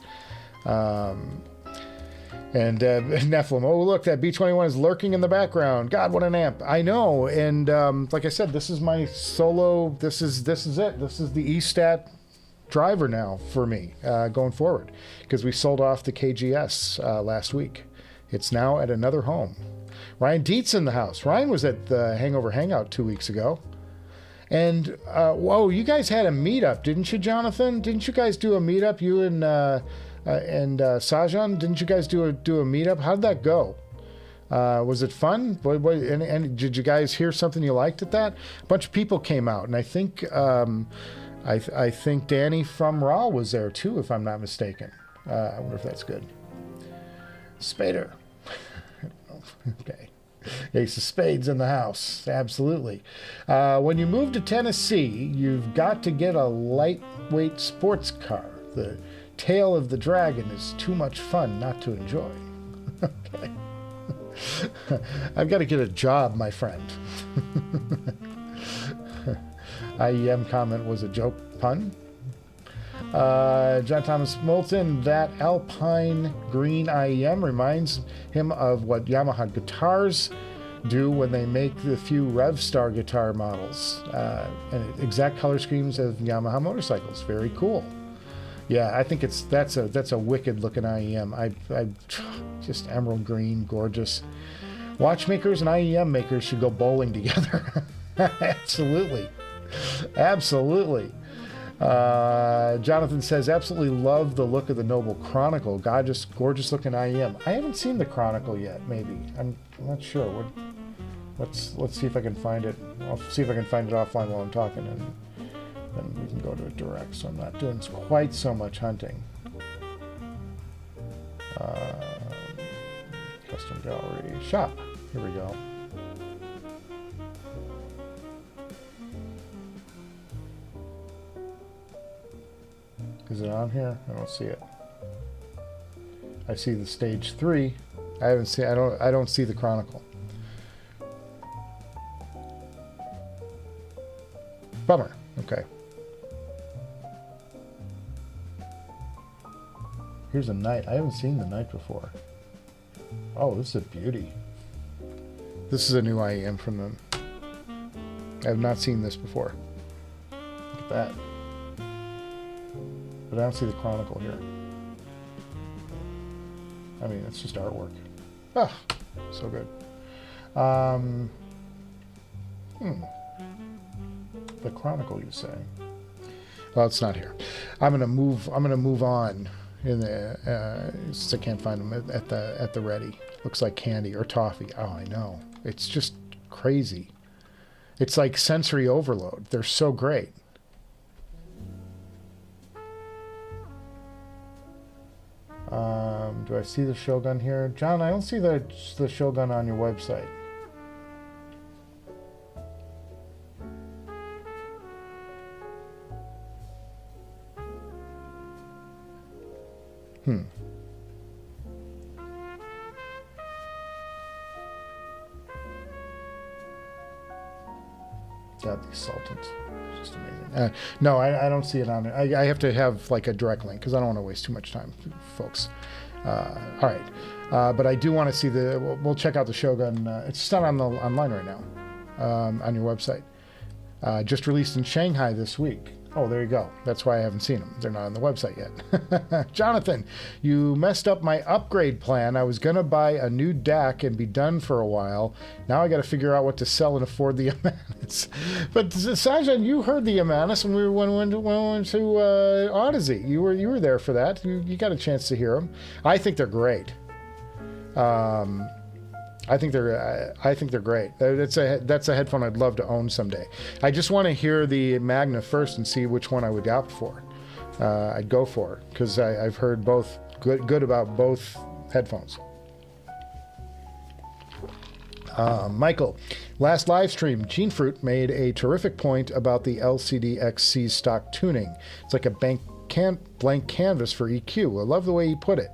And Nephilim, oh, look, that B21 is lurking in the background. God, what an amp. I know. And like I said, this is my solo. This is it. This is the E-Stat driver now for me going forward, because we sold off the KGS last week. It's now at another home. Ryan Dietz in the house. Ryan was at the Hangover Hangout 2 weeks ago. And, whoa, you guys had a meetup, didn't you, Jonathan? Didn't you guys do a meetup, you and Sajan? Didn't you guys do a meetup? How did that go? Was it fun? And did you guys hear something you liked at that? A bunch of people came out, and I think I think Danny from Raw was there too, if I'm not mistaken. I wonder if that's good. Spader. Okay. Ace of Spades in the house. Absolutely. When you move to Tennessee, you've got to get a lightweight sports car. The Tail of the Dragon is too much fun not to enjoy. Okay. I've got to get a job, my friend. IEM comment was a joke pun. John Thomas Moulton, that Alpine green IEM reminds him of what Yamaha guitars do when they make the few Revstar guitar models, and exact color schemes of Yamaha motorcycles. Very cool. Yeah, I think that's a wicked looking IEM. I just emerald green, gorgeous. Watchmakers and IEM makers should go bowling together. Absolutely, absolutely. Jonathan says, absolutely love the look of the Noble Chronicle. Gorgeous looking IEM. I haven't seen the Chronicle yet. Maybe I'm not sure. Let's see if I can find it. I'll see if I can find it offline while I'm talking, and then we can go to it direct. So I'm not doing quite so much hunting. Custom gallery shop. Here we go. Is it on here? I don't see it. I see the stage 3. I haven't seen. I don't see the Chronicle. Bummer. Okay. Here's a Night. I haven't seen the Night before. Oh, this is a beauty. This is a new IEM from them. I have not seen this before. Look at that. But I don't see the Chronicle here. I mean, it's just artwork. Ah, so good. The Chronicle, you say? Well, it's not here. I'm gonna move on. In the since I can't find them at the ready. Looks like candy or toffee. Oh, I know. It's just crazy. It's like sensory overload. They're so great. Do I see the Shogun here? John, I don't see the Shogun on your website. God, these Sultans. Just amazing. No, I don't see it on there. I have to have like a direct link because I don't want to waste too much time, folks. All right. But I do want to see we'll check out the Shogun. It's just not online right now on your website. Just released in Shanghai this week. Oh, there you go. That's why I haven't seen them. They're not on the website yet. Jonathan, you messed up my upgrade plan. I was going to buy a new DAC and be done for a while. Now I got to figure out what to sell and afford the Amanus. But Sajan, you heard the Amanus when we went to Audeze. You were there for that. You got a chance to hear them. I think they're great. I think they're great. That's a headphone I'd love to own someday. I just want to hear the Magna first and see which one I would opt for. I'd go for, because I've heard both good about both headphones. Michael, last live stream, Gene Fruit made a terrific point about the LCD-XC stock tuning. It's like a blank canvas for EQ. I love the way he put it.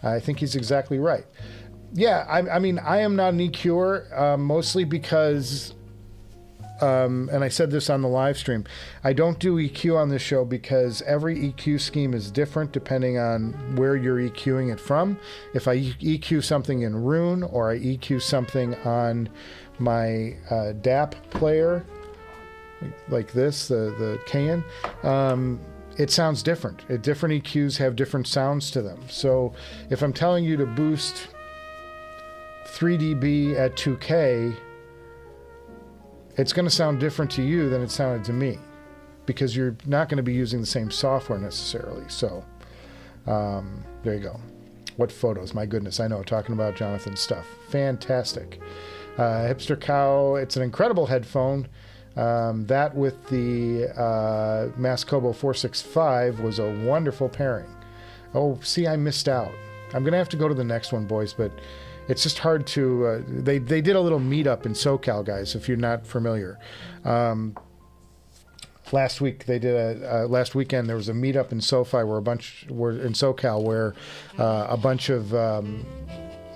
I think he's exactly right. Yeah, I mean, I am not an EQer, mostly because, and I said this on the live stream, I don't do EQ on this show because every EQ scheme is different depending on where you're EQing it from. If I EQ something in Rune or I EQ something on my DAP player, like this, the Cayenne, it sounds different. Different EQs have different sounds to them. So if I'm telling you to boost 3 dB at 2K, it's going to sound different to you than it sounded to me because you're not going to be using the same software necessarily. So there you go. What photos? My goodness, I know, talking about Jonathan's stuff. Fantastic. Hipster Cow, it's an incredible headphone. That with the Mascobo 465 was a wonderful pairing. Oh, see, I missed out. I'm going to have to go to the next one, boys, but it's just hard to, they did a little meetup in SoCal, guys, if you're not familiar. Last week they did last weekend there was a meetup in SoFi where a bunch were in SoCal where a bunch of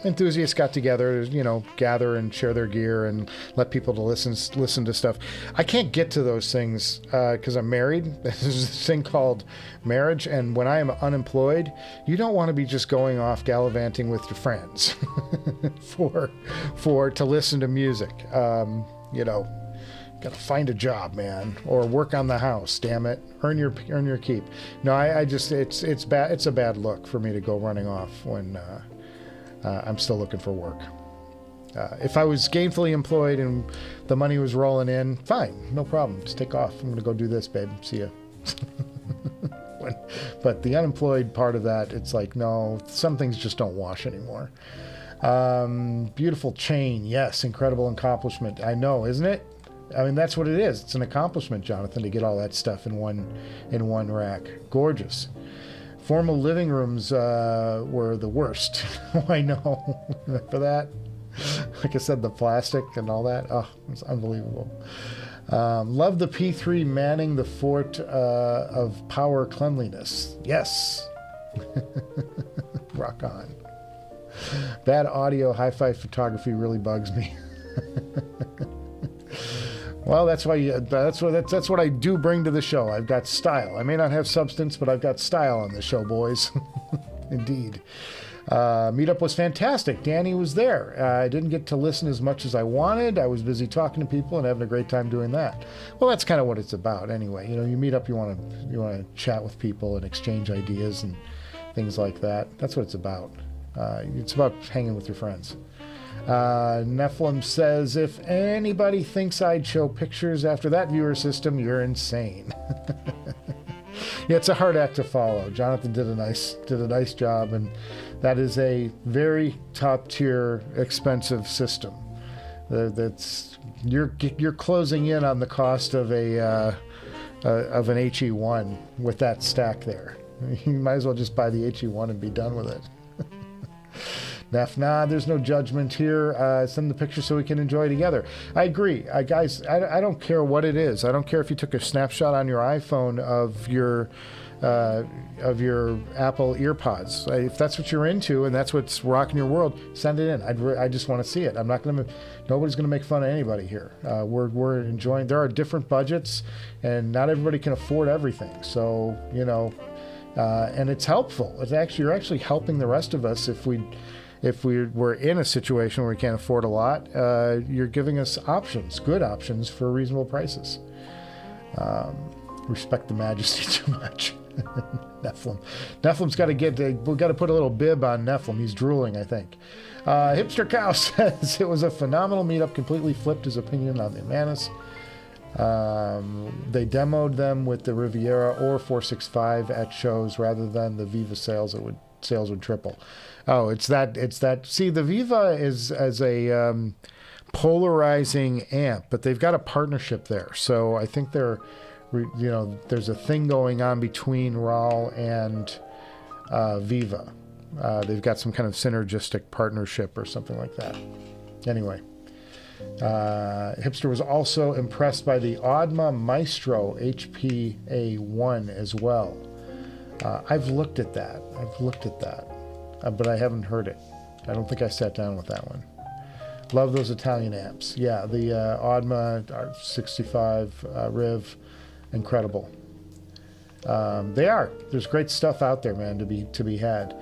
enthusiasts got together, you know, gather and share their gear and let people to listen to stuff. I can't get to those things because I'm married. There's this thing called marriage, and when I am unemployed, you don't want to be just going off gallivanting with your friends to listen to music. You know, gotta find a job, man, or work on the house. Damn it, earn your keep. No, I just it's bad. It's a bad look for me to go running off when I'm still looking for work. If I was gainfully employed and the money was rolling in, fine, no problem. Just take off. I'm gonna go do this, babe. See ya. But the unemployed part of that, it's like, no, some things just don't wash anymore. Beautiful chain, yes, incredible accomplishment. I know, isn't it? I mean, that's what it is. It's an accomplishment, Jonathan, to get all that stuff in one rack. Gorgeous. Formal living rooms were the worst. I know. For that, like I said, the plastic and all that. Oh, it's unbelievable. Love the P3 manning the fort of power cleanliness. Yes. Rock on. Bad audio, hi-fi photography really bugs me. Well, that's why that's what I do bring to the show. I've got style. I may not have substance, but I've got style on the show, boys. Indeed. Meetup was fantastic. Danny was there. I didn't get to listen as much as I wanted. I was busy talking to people and having a great time doing that. Well, that's kind of what it's about anyway. You know, you meet up, you want to chat with people and exchange ideas and things like that. That's what it's about. It's about hanging with your friends. Nephilim says, if anybody thinks I'd show pictures after that viewer system, you're insane. Yeah, it's a hard act to follow. Jonathan did a nice job, and that is a very top tier, expensive system. That's you're closing in on the cost of an HE1 with that stack there. You might as well just buy the HE1 and be done with it. Nah, there's no judgment here. Send the picture so we can enjoy together. I agree. Guys, I don't care what it is. I don't care if you took a snapshot on your iPhone of your Apple EarPods. If that's what you're into and that's what's rocking your world, send it in. I just want to see it. Nobody's going to make fun of anybody here. We're enjoying. There are different budgets, and not everybody can afford everything. So, you know, and it's helpful. You're actually helping the rest of us if we're in a situation where we can't afford a lot. You're giving us options, good options for reasonable prices. Respect the majesty too much. Nephilim's got to we've got to put a little bib on Nephilim. He's drooling, I think. Hipster Cow says it was a phenomenal meetup, completely flipped his opinion on the Manus. They demoed them with the Riviera or 465 at shows rather than the Viva sales would triple. Oh, it's that. See, the Viva is as a polarizing amp, but they've got a partnership there. So I think there's a thing going on between RAL and Viva. They've got some kind of synergistic partnership or something like that. Anyway, Hipster was also impressed by the Audma Maestro HPA1 as well. I've looked at that. But I haven't heard it. I don't think I sat down with that one. Love those Italian amps. Yeah, the Audma 65 Riv, incredible. They are. There's great stuff out there, man, to be had.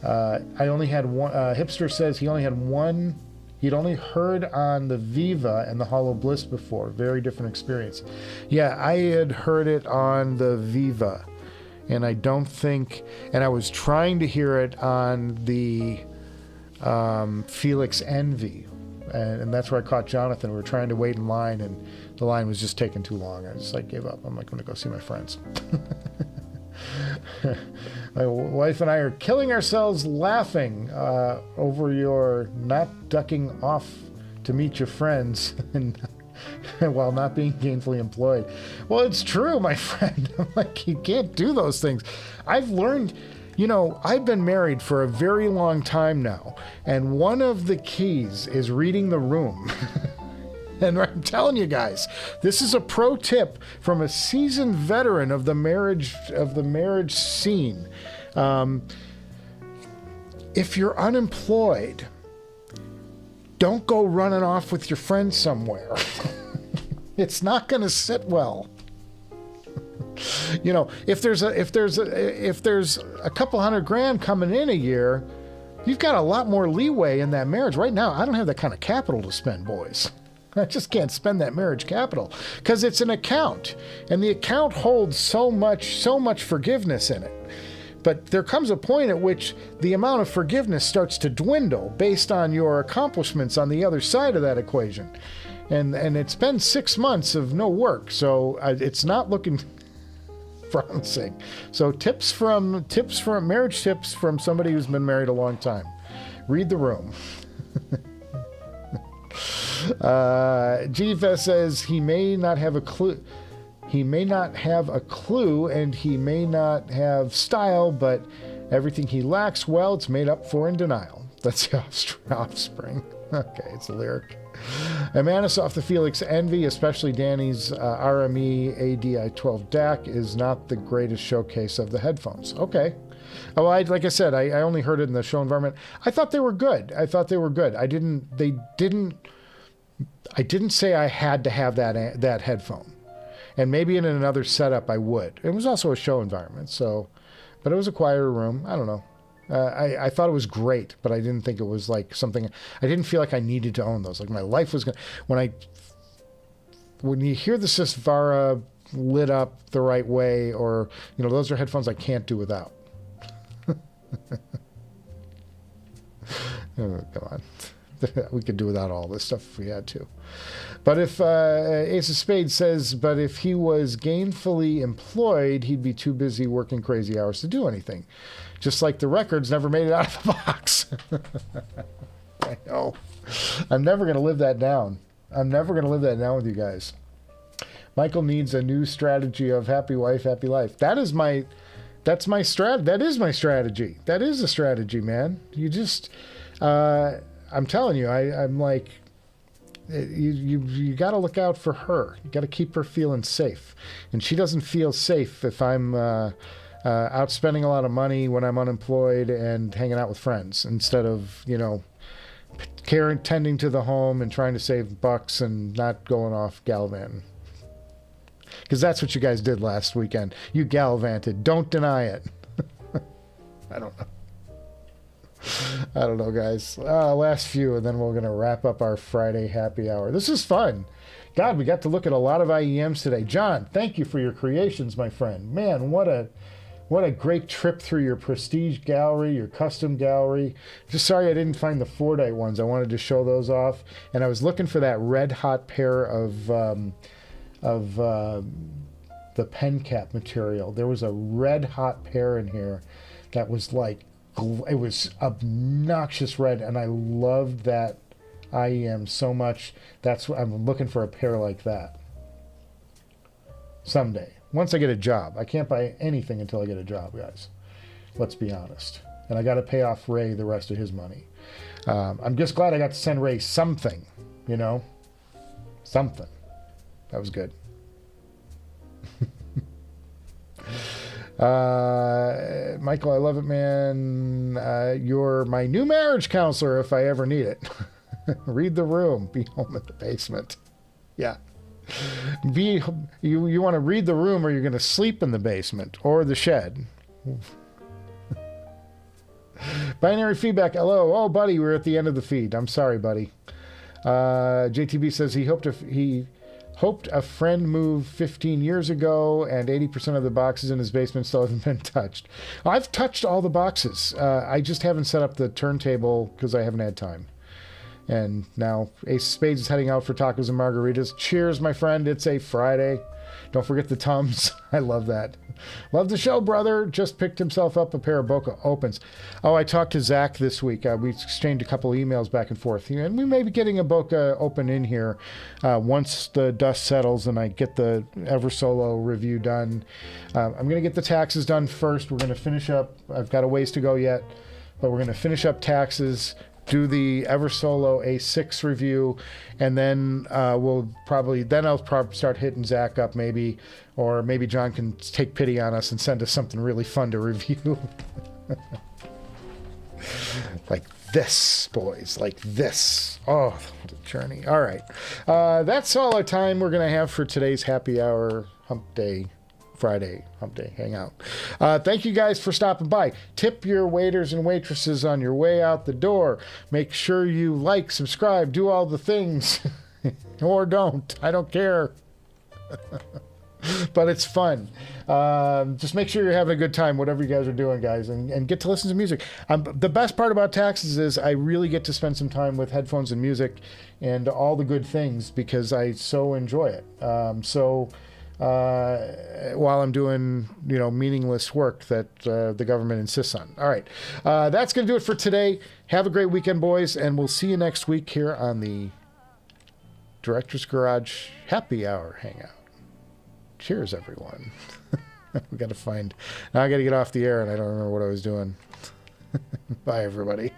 I only had one. Hipster says he only had one. He'd only heard on the Viva and the Hollow Bliss before. Very different experience. Yeah, I had heard it on the Viva. And I don't think, and I was trying to hear it on the Felix Envy, and that's where I caught Jonathan. We were trying to wait in line, and the line was just taking too long. I just gave up. I'm going to go see my friends. My wife and I are killing ourselves laughing over your not ducking off to meet your friends and while not being gainfully employed. Well, it's true, my friend. I'm like, you can't do those things. I've learned, I've been married for a very long time now, and one of the keys is reading the room. And I'm telling you guys, this is a pro tip from a seasoned veteran of the marriage scene. If you're unemployed don't go running off with your friends somewhere. It's not going to sit well. You know, if there's a couple $100,000 coming in a year, you've got a lot more leeway in that marriage. Right now, I don't have that kind of capital to spend, boys. I just can't spend that marriage capital because it's an account, and the account holds so much forgiveness in it. But there comes a point at which the amount of forgiveness starts to dwindle based on your accomplishments on the other side of that equation. And it's been 6 months of no work, so it's not looking promising. So marriage tips from somebody who's been married a long time. Read the room. GFS says he may not have a clue. He may not have a clue, and he may not have style, but everything he lacks, well, it's made up for in denial. That's the offspring. Okay, it's a lyric. Amanasoft the Felix Envy, especially Danny's RME ADI-12 DAC, is not the greatest showcase of the headphones. Okay. Oh, like I said, I only heard it in the show environment. I thought they were good. I didn't say I had to have that headphone. And maybe in another setup I would. It was also a show environment, so, but it was a quieter room. I don't know. I thought it was great, but I didn't think it was like something. I didn't feel like I needed to own those. Like my life was going. When you hear the Sysvara lit up the right way, or those are headphones I can't do without. Oh, come on. We could do without all this stuff if we had to. But if Ace of Spades says, but if he was gainfully employed, he'd be too busy working crazy hours to do anything. Just like the records never made it out of the box. I know. I'm never going to live that down. I'm never going to live that down with you guys. Michael needs a new strategy of happy wife, happy life. That's my strategy. That is my strategy. That is a strategy, man. You just, I'm telling you, I'm like, you got to look out for her. You got to keep her feeling safe. And she doesn't feel safe if I'm out spending a lot of money when I'm unemployed and hanging out with friends instead of, tending to the home and trying to save bucks and not going off gallivanting. Because that's what you guys did last weekend. You gallivanted. Don't deny it. I don't know, guys. Last few, and then we're going to wrap up our Friday happy hour. This is fun. God, we got to look at a lot of IEMs today. John, thank you for your creations, my friend. Man, what a great trip through your prestige gallery, your custom gallery. Just sorry I didn't find the 4-day ones. I wanted to show those off. And I was looking for that red hot pair of the pen cap material. There was a red hot pair in here that was like, it was obnoxious red, and I loved that IEM so much. That's what I'm looking for, a pair like that someday. Once I get a job. I can't buy anything until I get a job, guys. Let's be honest. And I got to pay off Ray the rest of his money. I'm just glad I got to send Ray something, something. That was good. Michael, I love it, man. You're my new marriage counselor if I ever need it. Read the room. Be home at the basement. Yeah. You want to read the room, or you're going to sleep in the basement or the shed. Binary feedback. Hello. Oh, buddy, we're at the end of the feed. I'm sorry, buddy. JTB says he hoped a friend moved 15 years ago, and 80% of the boxes in his basement still haven't been touched. I've touched all the boxes. I just haven't set up the turntable because I haven't had time. And now Ace of Spades is heading out for tacos and margaritas. Cheers, my friend. It's a Friday. Don't forget the Tums. I love that. Love the show, brother. Just picked himself up a pair of Boca Opens. Oh, I talked to Zach this week. We exchanged a couple emails back and forth. And we may be getting a Boca Open in here once the dust settles and I get the Eversolo review done. I'm going to get the taxes done first. We're going to finish up. I've got a ways to go yet, but we're going to finish up taxes, do the Eversolo A6 review, and then I'll probably start hitting Zach up maybe, or maybe John can take pity on us and send us something really fun to review. Like this, boys, like this. Oh, what a journey. All right. That's all our time we're going to have for today's happy hour hump day. Friday hump day hangout. Thank you guys for stopping by. Tip your waiters and waitresses on your way out the door. Make sure you like, subscribe, do all the things. Or don't. I don't care. But it's fun. Just make sure you're having a good time, whatever you guys are doing, guys, and get to listen to music. The best part about taxes is I really get to spend some time with headphones and music and all the good things because I so enjoy it. While I'm doing, meaningless work that the government insists on. All right. That's going to do it for today. Have a great weekend, boys, and we'll see you next week here on the Director's Garage Happy Hour Hangout. Cheers, everyone. Now I got to get off the air, and I don't remember what I was doing. Bye, everybody.